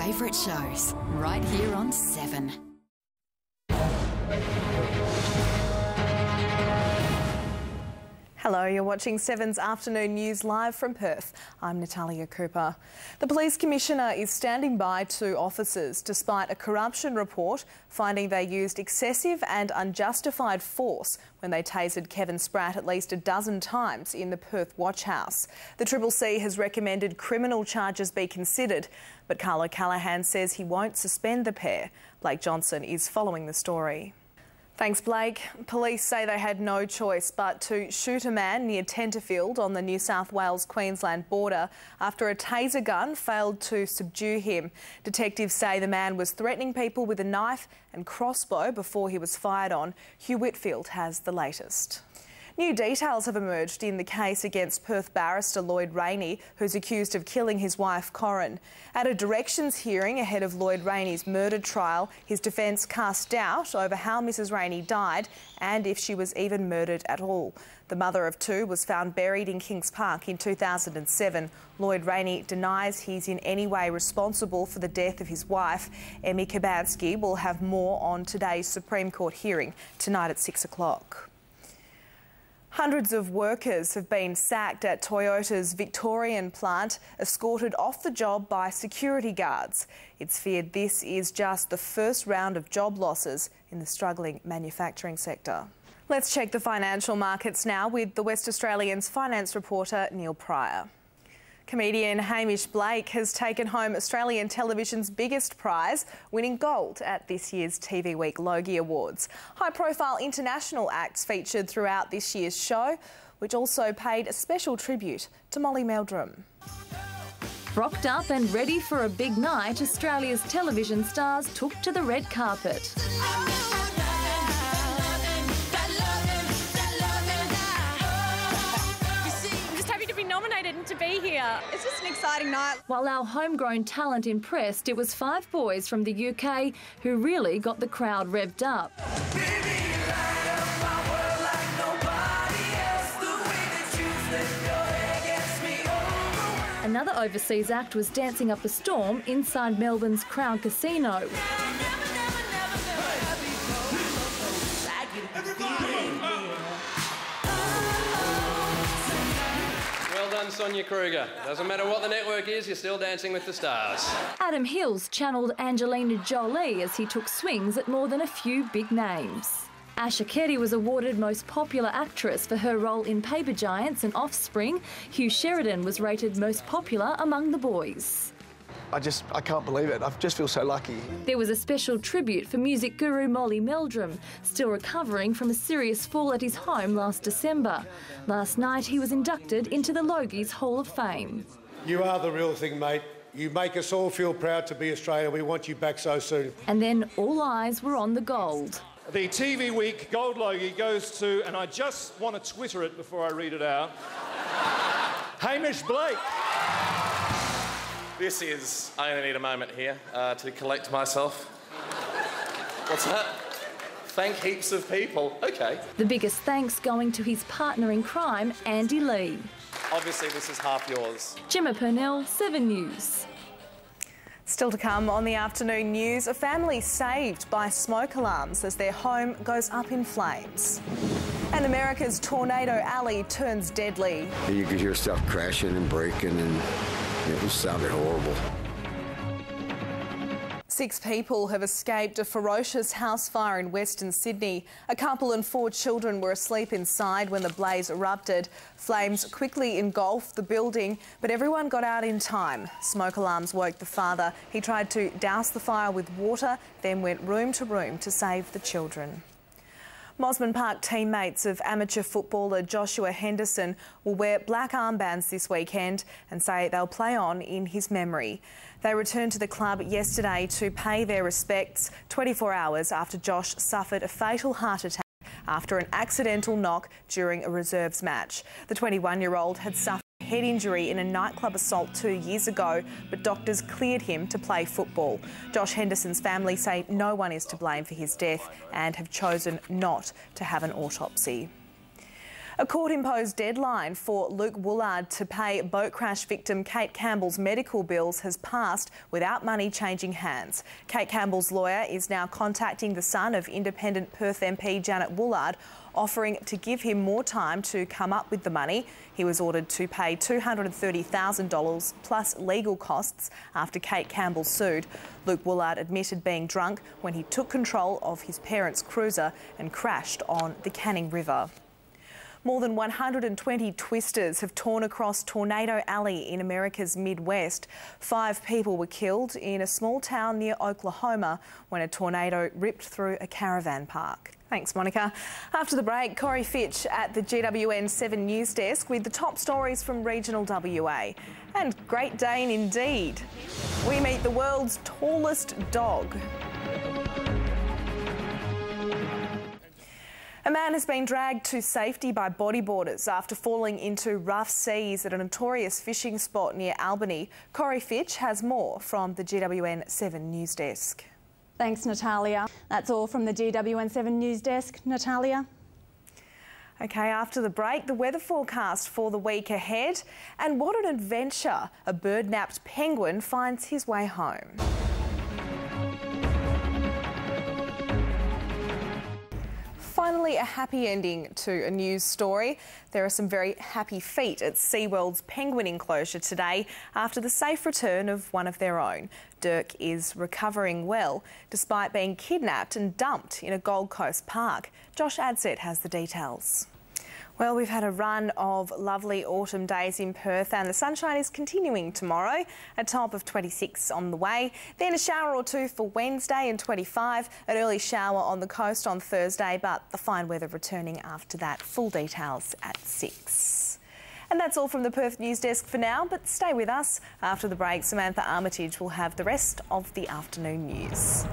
favourite shows, right here on 7. Hello, you're watching 7's afternoon news live from Perth. I'm Natalia Cooper. The Police Commissioner is standing by 2 officers despite a corruption report finding they used excessive and unjustified force when they tasered Kevin Spratt at least a dozen times in the Perth Watch House. The CCC has recommended criminal charges be considered, but Carlo Callaghan says he won't suspend the pair. Blake Johnson is following the story. Thanks, Blake. Police say they had no choice but to shoot a man near Tenterfield on the New South Wales-Queensland border after a taser gun failed to subdue him. Detectives say the man was threatening people with a knife and crossbow before he was fired on. Hugh Whitfield has the latest. New details have emerged in the case against Perth barrister Lloyd Rainey, who's accused of killing his wife Corinne. At a directions hearing ahead of Lloyd Rainey's murder trial, his defence cast doubt over how Mrs Rainey died and if she was even murdered at all. The mother of 2 was found buried in Kings Park in 2007. Lloyd Rainey denies he's in any way responsible for the death of his wife. Emmy Kabansky will have more on today's Supreme Court hearing tonight at 6 o'clock. Hundreds of workers have been sacked at Toyota's Victorian plant, escorted off the job by security guards. It's feared this is just the first round of job losses in the struggling manufacturing sector. Let's check the financial markets now with the West Australian's finance reporter Neil Pryor. Comedian Hamish Blake has taken home Australian television's biggest prize, winning gold at this year's TV Week Logie Awards. High-profile international acts featured throughout this year's show, which also paid a special tribute to Molly Meldrum. Rocked up and ready for a big night, Australia's television stars took to the red carpet. To be here. It's just an exciting night. While our homegrown talent impressed, it was 5 boys from the UK who really got the crowd revved up. Another overseas act was dancing up a storm inside Melbourne's Crown Casino. Sonia Kruger. Doesn't matter what the network is, you're still dancing with the stars. Adam Hills channelled Angelina Jolie as he took swings at more than a few big names. Asha Keddy was awarded Most Popular Actress for her role in Paper Giants and Offspring. Hugh Sheridan was rated Most Popular among the boys. I can't believe it. I just feel so lucky. There was a special tribute for music guru Molly Meldrum, still recovering from a serious fall at his home last December. Last night he was inducted into the Logie's Hall of Fame. You are the real thing, mate. You make us all feel proud to be Australia. We want you back so soon. And then all eyes were on the gold. The TV Week Gold Logie goes to, and I just want to Twitter it before I read it out, Hamish Blake. This is... I only need a moment here to collect myself. What's that? Thank heaps of people. OK. The biggest thanks going to his partner in crime, Andy Lee. Obviously, this is half yours. Gemma Purnell, 7 News. Still to come on the afternoon news, a family saved by smoke alarms as their home goes up in flames. And America's Tornado Alley turns deadly. You could hear stuff crashing and breaking and it sounded horrible. 6 people have escaped a ferocious house fire in Western Sydney. A couple and 4 children were asleep inside when the blaze erupted. Flames quickly engulfed the building, but everyone got out in time. Smoke alarms woke the father. He tried to douse the fire with water, then went room to room to save the children. Mosman Park teammates of amateur footballer Joshua Henderson will wear black armbands this weekend and say they'll play on in his memory. They returned to the club yesterday to pay their respects 24 hours after Josh suffered a fatal heart attack after an accidental knock during a reserves match. The 21-year-old had suffered a head injury in a nightclub assault 2 years ago, but doctors cleared him to play football. Josh Henderson's family say no one is to blame for his death and have chosen not to have an autopsy. A court-imposed deadline for Luke Woolard to pay boat crash victim Kate Campbell's medical bills has passed without money changing hands. Kate Campbell's lawyer is now contacting the son of independent Perth MP Janet Woolard, offering to give him more time to come up with the money. He was ordered to pay $230,000 plus legal costs after Kate Campbell sued. Luke Woolard admitted being drunk when he took control of his parents' cruiser and crashed on the Canning River. More than 120 twisters have torn across Tornado Alley in America's Midwest. 5 people were killed in a small town near Oklahoma when a tornado ripped through a caravan park. Thanks, Monica. After the break, Corey Fitch at the GWN 7 News Desk with the top stories from regional WA. And Great Dane indeed. We meet the world's tallest dog. A man has been dragged to safety by bodyboarders after falling into rough seas at a notorious fishing spot near Albany. Corey Fitch has more from the GWN 7 News Desk. Thanks, Natalia. That's all from the GWN 7 News Desk. Natalia? OK, after the break, the weather forecast for the week ahead. And what an adventure. A bird-napped penguin finds his way home. Finally, a happy ending to a news story. There are some very happy feet at SeaWorld's penguin enclosure today after the safe return of one of their own. Dirk is recovering well, despite being kidnapped and dumped in a Gold Coast park. Josh Adsett has the details. Well, we've had a run of lovely autumn days in Perth and the sunshine is continuing tomorrow, a top of 26 on the way. Then a shower or two for Wednesday and 25, an early shower on the coast on Thursday, but the fine weather returning after that. Full details at 6. And that's all from the Perth News Desk for now, but stay with us. After the break, Samantha Armitage will have the rest of the afternoon news.